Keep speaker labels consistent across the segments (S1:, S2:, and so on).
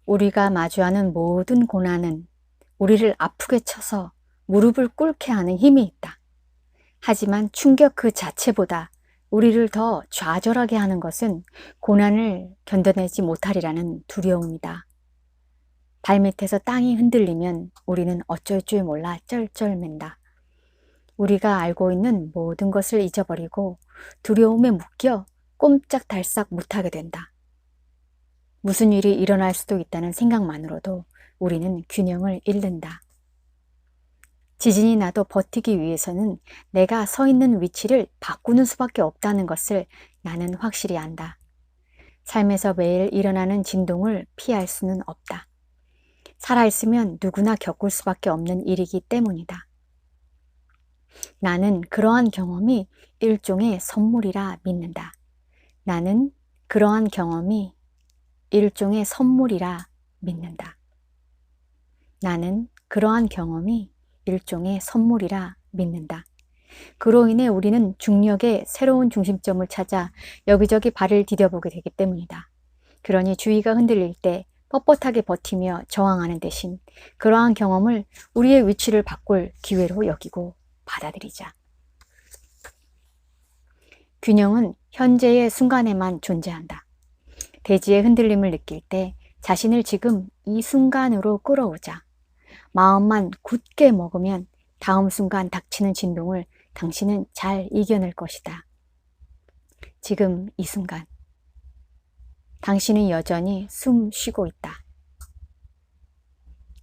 S1: 우리가 마주하는 모든 고난은 우리를 아프게 쳐서 무릎을 꿇게 하는 힘이 있다. 하지만 충격 그 자체보다 우리를 더 좌절하게 하는 것은 고난을 견뎌내지 못하리라는 두려움이다. 발밑에서 땅이 흔들리면 우리는 어쩔 줄 몰라 쩔쩔맨다. 우리가 알고 있는 모든 것을 잊어버리고 두려움에 묶여 꼼짝달싹 못하게 된다. 무슨 일이 일어날 수도 있다는 생각만으로도 우리는 균형을 잃는다. 지진이 나도 버티기 위해서는 내가 서 있는 위치를 바꾸는 수밖에 없다는 것을 나는 확실히 안다. 삶에서 매일 일어나는 진동을 피할 수는 없다. 살아있으면 누구나 겪을 수밖에 없는 일이기 때문이다. 나는 그러한 경험이 일종의 선물이라 믿는다. 나는 그러한 경험이 일종의 선물이라 믿는다. 나는 그러한 경험이 일종의 선물이라 믿는다. 그로 인해 우리는 중력의 새로운 중심점을 찾아 여기저기 발을 디뎌보게 되기 때문이다. 그러니 주위가 흔들릴 때 뻣뻣하게 버티며 저항하는 대신 그러한 경험을 우리의 위치를 바꿀 기회로 여기고 받아들이자. 균형은 현재의 순간에만 존재한다. 대지의 흔들림을 느낄 때 자신을 지금 이 순간으로 끌어오자. 마음만 굳게 먹으면 다음 순간 닥치는 진동을 당신은 잘 이겨낼 것이다. 지금 이 순간 당신은 여전히 숨 쉬고 있다.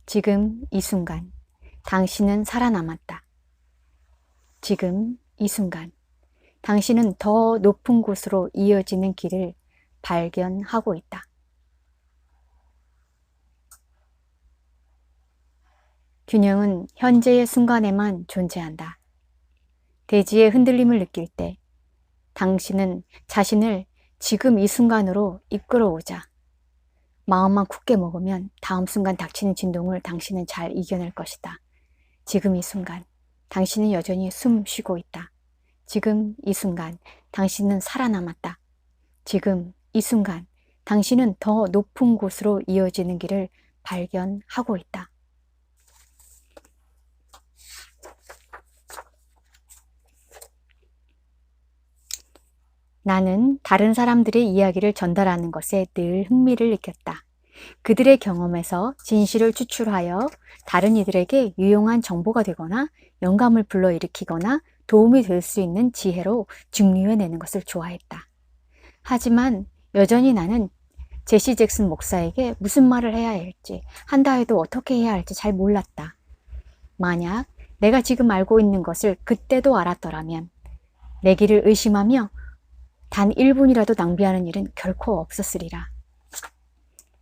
S1: 지금 이 순간 당신은 살아남았다. 지금 이 순간 당신은 더 높은 곳으로 이어지는 길을 발견하고 있다. 균형은 현재의 순간에만 존재한다. 대지의 흔들림을 느낄 때 당신은 자신을 지금 이 순간으로 이끌어오자. 마음만 굳게 먹으면 다음 순간 닥치는 진동을 당신은 잘 이겨낼 것이다. 지금 이 순간 당신은 여전히 숨 쉬고 있다. 지금 이 순간 당신은 살아남았다. 지금 이 순간 당신은 더 높은 곳으로 이어지는 길을 발견하고 있다. 나는 다른 사람들의 이야기를 전달하는 것에 늘 흥미를 느꼈다. 그들의 경험에서 진실을 추출하여 다른 이들에게 유용한 정보가 되거나 영감을 불러일으키거나 도움이 될 수 있는 지혜로 증류해내는 것을 좋아했다. 하지만 여전히 나는 제시 잭슨 목사에게 무슨 말을 해야 할지, 한다 해도 어떻게 해야 할지 잘 몰랐다. 만약 내가 지금 알고 있는 것을 그때도 알았더라면 내 길을 의심하며 단 1분이라도 낭비하는 일은 결코 없었으리라.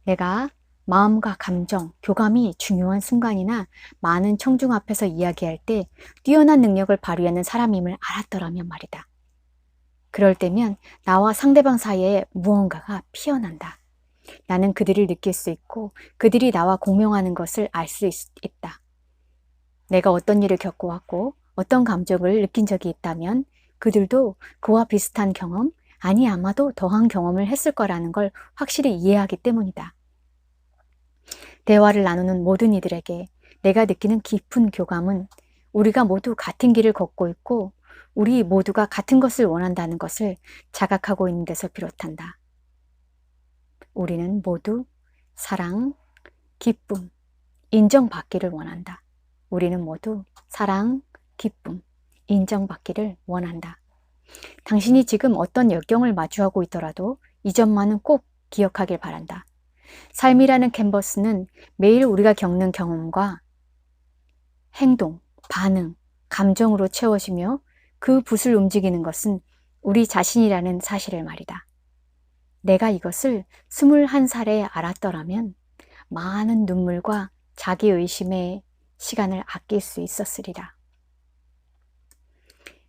S1: 내가 마음과 감정, 교감이 중요한 순간이나 많은 청중 앞에서 이야기할 때 뛰어난 능력을 발휘하는 사람임을 알았더라면 말이다. 그럴 때면 나와 상대방 사이에 무언가가 피어난다. 나는 그들을 느낄 수 있고 그들이 나와 공명하는 것을 알 수 있다. 내가 어떤 일을 겪어왔고 어떤 감정을 느낀 적이 있다면 그들도 그와 비슷한 경험, 아니 아마도 더한 경험을 했을 거라는 걸 확실히 이해하기 때문이다. 대화를 나누는 모든 이들에게 내가 느끼는 깊은 교감은 우리가 모두 같은 길을 걷고 있고 우리 모두가 같은 것을 원한다는 것을 자각하고 있는 데서 비롯한다. 우리는 모두 사랑, 기쁨, 인정받기를 원한다. 우리는 모두 사랑, 기쁨, 인정받기를 원한다. 당신이 지금 어떤 역경을 마주하고 있더라도 이 점만은 꼭 기억하길 바란다. 삶이라는 캔버스는 매일 우리가 겪는 경험과 행동, 반응, 감정으로 채워지며 그 붓을 움직이는 것은 우리 자신이라는 사실을 말이다. 내가 이것을 21살에 알았더라면 많은 눈물과 자기의심의 시간을 아낄 수 있었으리라.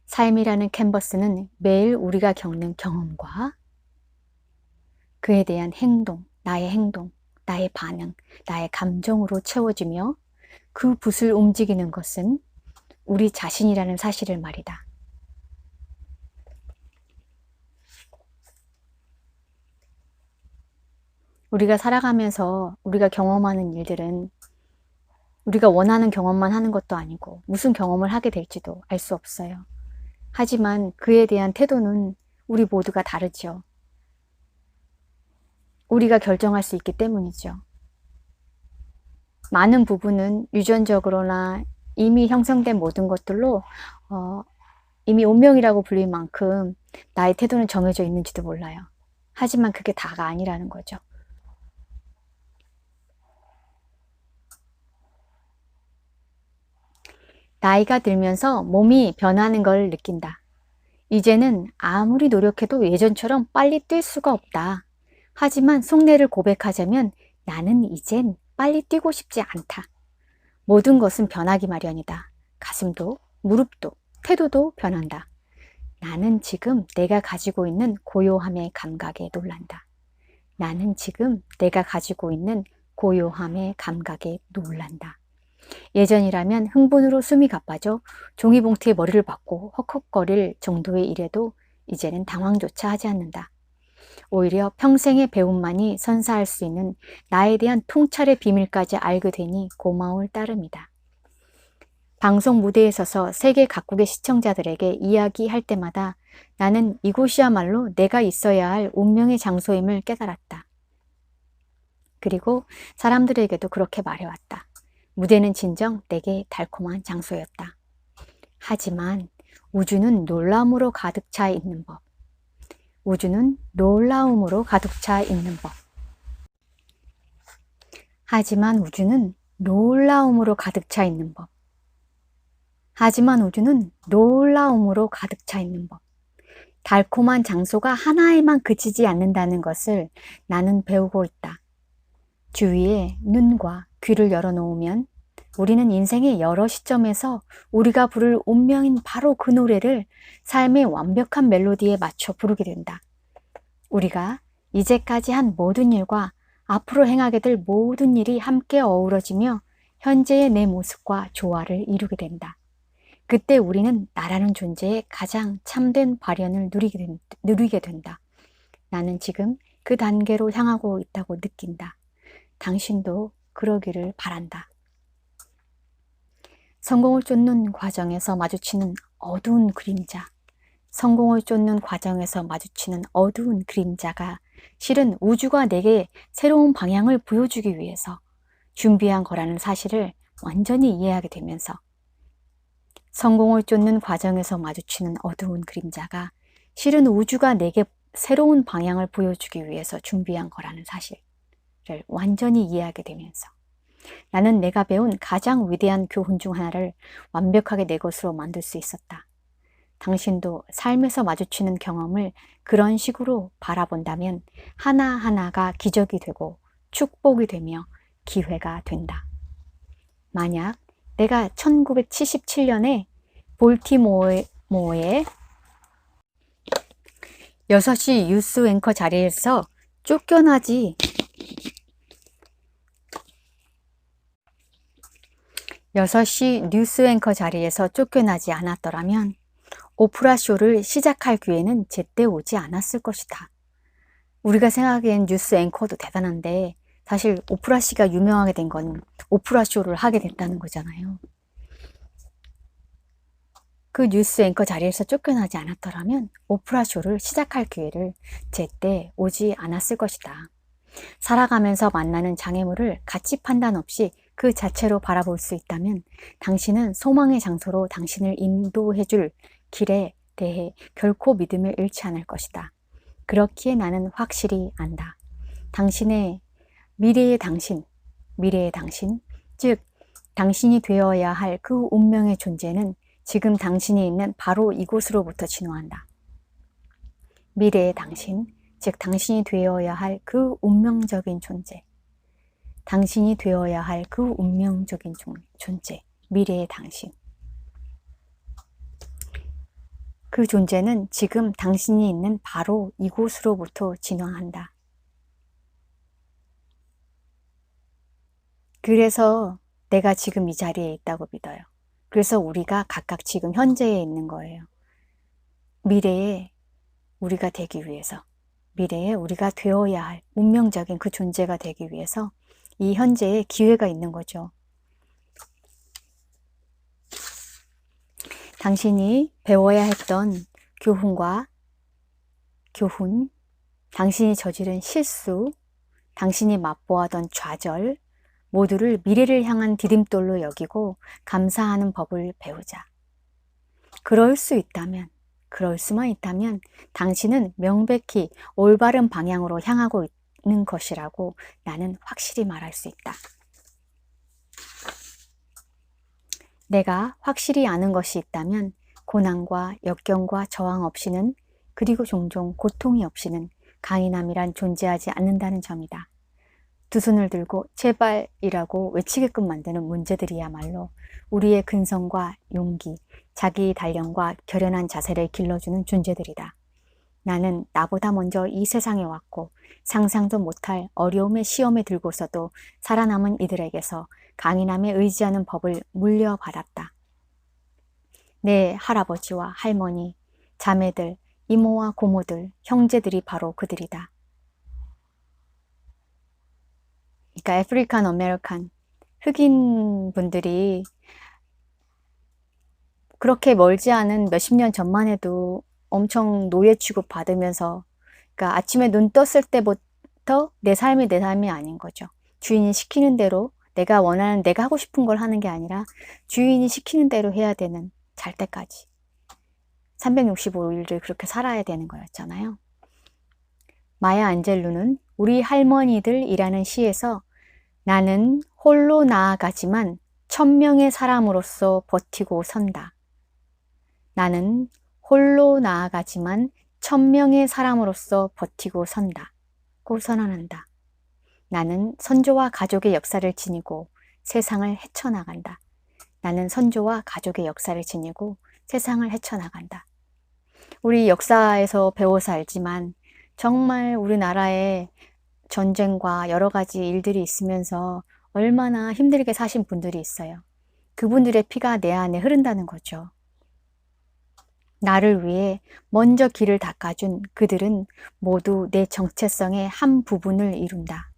S1: 삶이라는 캔버스는 매일 우리가 겪는 경험과 그에 대한 행동, 나의 반응, 나의 감정으로 채워지며 그 붓을 움직이는 것은 우리 자신이라는 사실을 말이다. 우리가 살아가면서 우리가 경험하는 일들은 우리가 원하는 경험만 하는 것도 아니고 무슨 경험을 하게 될지도 알 수 없어요. 하지만 그에 대한 태도는 우리 모두가 다르죠. 우리가 결정할 수 있기 때문이죠. 많은 부분은 유전적으로나 이미 형성된 모든 것들로 이미 운명이라고 불릴 만큼 나의 태도는 정해져 있는지도 몰라요. 하지만 그게 다가 아니라는 거죠. 나이가 들면서 몸이 변하는 걸 느낀다. 이제는 아무리 노력해도 예전처럼 빨리 뛸 수가 없다. 하지만 속내를 고백하자면 나는 이젠 빨리 뛰고 싶지 않다. 모든 것은 변하기 마련이다. 가슴도, 무릎도, 태도도 변한다. 나는 지금 내가 가지고 있는 고요함의 감각에 놀란다. 나는 지금 내가 가지고 있는 고요함의 감각에 놀란다. 예전이라면 흥분으로 숨이 가빠져 종이봉투에 머리를 박고 헉헉거릴 정도의 일에도 이제는 당황조차 하지 않는다. 오히려 평생의 배움만이 선사할 수 있는 나에 대한 통찰의 비밀까지 알게 되니 고마울 따름이다. 방송 무대에 서서 세계 각국의 시청자들에게 이야기할 때마다 나는 이곳이야말로 내가 있어야 할 운명의 장소임을 깨달았다. 그리고 사람들에게도 그렇게 말해왔다. 무대는 진정 내게 달콤한 장소였다. 하지만 우주는 놀라움으로 가득 차 있는 법. 우주는 놀라움으로 가득 차 있는 법. 하지만 우주는 놀라움으로 가득 차 있는 법. 하지만 우주는 놀라움으로 가득 차 있는 법. 달콤한 장소가 하나에만 그치지 않는다는 것을 나는 배우고 있다. 주위에 눈과 귀를 열어놓으면 우리는 인생의 여러 시점에서 우리가 부를 운명인 바로 그 노래를 삶의 완벽한 멜로디에 맞춰 부르게 된다. 우리가 이제까지 한 모든 일과 앞으로 행하게 될 모든 일이 함께 어우러지며 현재의 내 모습과 조화를 이루게 된다. 그때 우리는 나라는 존재의 가장 참된 발현을 누리게 된다. 나는 지금 그 단계로 향하고 있다고 느낀다. 당신도 그러기를 바란다. 성공을 쫓는 과정에서 마주치는 어두운 그림자. 성공을 쫓는 과정에서 마주치는 어두운 그림자가 실은 우주가 내게 새로운 방향을 보여주기 위해서 준비한 거라는 사실을 완전히 이해하게 되면서 성공을 쫓는 과정에서 마주치는 어두운 그림자가 실은 우주가 내게 새로운 방향을 보여주기 위해서 준비한 거라는 사실을 완전히 이해하게 되면서 나는 내가 배운 가장 위대한 교훈 중 하나를 완벽하게 내 것으로 만들 수 있었다. 당신도 삶에서 마주치는 경험을 그런 식으로 바라본다면 하나하나가 기적이 되고 축복이 되며 기회가 된다. 만약 내가 1977년에 볼티모어의 6시 뉴스 앵커 자리에서 쫓겨나지 6시 뉴스 앵커 자리에서 쫓겨나지 않았더라면 오프라 쇼를 시작할 기회는 제때 오지 않았을 것이다. 우리가 생각하기엔 뉴스 앵커도 대단한데 사실 오프라 씨가 유명하게 된 건 오프라 쇼를 하게 됐다는 거잖아요. 그 뉴스 앵커 자리에서 쫓겨나지 않았더라면 오프라 쇼를 시작할 기회를 제때 오지 않았을 것이다. 살아가면서 만나는 장애물을 가치 판단 없이 그 자체로 바라볼 수 있다면 당신은 소망의 장소로 당신을 인도해 줄 길에 대해 결코 믿음을 잃지 않을 것이다. 그렇기에 나는 확실히 안다. 당신의 미래의 당신, 즉 당신이 되어야 할 그 운명의 존재는 지금 당신이 있는 바로 이곳으로부터 진화한다. 미래의 당신, 즉 당신이 되어야 할 그 운명적인 존재, 당신이 되어야 할 그 운명적인 존재, 미래의 당신. 그 존재는 지금 당신이 있는 바로 이곳으로부터 진화한다. 그래서 내가 지금 이 자리에 있다고 믿어요. 그래서 우리가 각각 지금 현재에 있는 거예요. 미래에 우리가 되기 위해서. 미래에 우리가 되어야 할 운명적인 그 존재가 되기 위해서 이 현재에 기회가 있는 거죠. 당신이 배워야 했던 교훈, 당신이 저지른 실수, 당신이 맛보았던 좌절 모두를 미래를 향한 디딤돌로 여기고 감사하는 법을 배우자. 그럴 수만 있다면 당신은 명백히 올바른 방향으로 향하고 있는 것이라고 나는 확실히 말할 수 있다. 내가 확실히 아는 것이 있다면 고난과 역경과 저항 없이는, 그리고 종종 고통이 없이는 강인함이란 존재하지 않는다는 점이다. 두 손을 들고 제발이라고 외치게끔 만드는 문제들이야말로 우리의 근성과 용기, 자기 단련과 결연한 자세를 길러주는 존재들이다. 나는 나보다 먼저 이 세상에 왔고 상상도 못할 어려움의 시험에 들고서도 살아남은 이들에게서 강인함에 의지하는 법을 물려받았다. 내 할아버지와 할머니, 자매들, 이모와 고모들, 형제들이 바로 그들이다. 그러니까 아프리칸 아메리칸 흑인 분들이 그렇게 멀지 않은 몇십 년 전만 해도 엄청 노예 취급 받으면서, 그러니까 아침에 눈 떴을 때부터 내 삶이 아닌 거죠. 주인이 시키는 대로 내가 원하는, 내가 하고 싶은 걸 하는 게 아니라 주인이 시키는 대로 해야 되는, 잘 때까지 365일을 그렇게 살아야 되는 거였잖아요. 마야 안젤루는 우리 할머니들이라는 시에서 나는 홀로 나아가지만 1000명의 사람으로서 버티고 선다. 나는 홀로 나아가지만 1000명의 사람으로서 버티고 선다. 고 선언한다. 나는 선조와 가족의 역사를 지니고 세상을 헤쳐나간다. 나는 선조와 가족의 역사를 지니고 세상을 헤쳐나간다. 우리 역사에서 배워서 알지만 정말 우리나라에 전쟁과 여러 가지 일들이 있으면서 얼마나 힘들게 사신 분들이 있어요. 그분들의 피가 내 안에 흐른다는 거죠. 나를 위해 먼저 길을 닦아준 그들은 모두 내 정체성의 한 부분을 이룬다.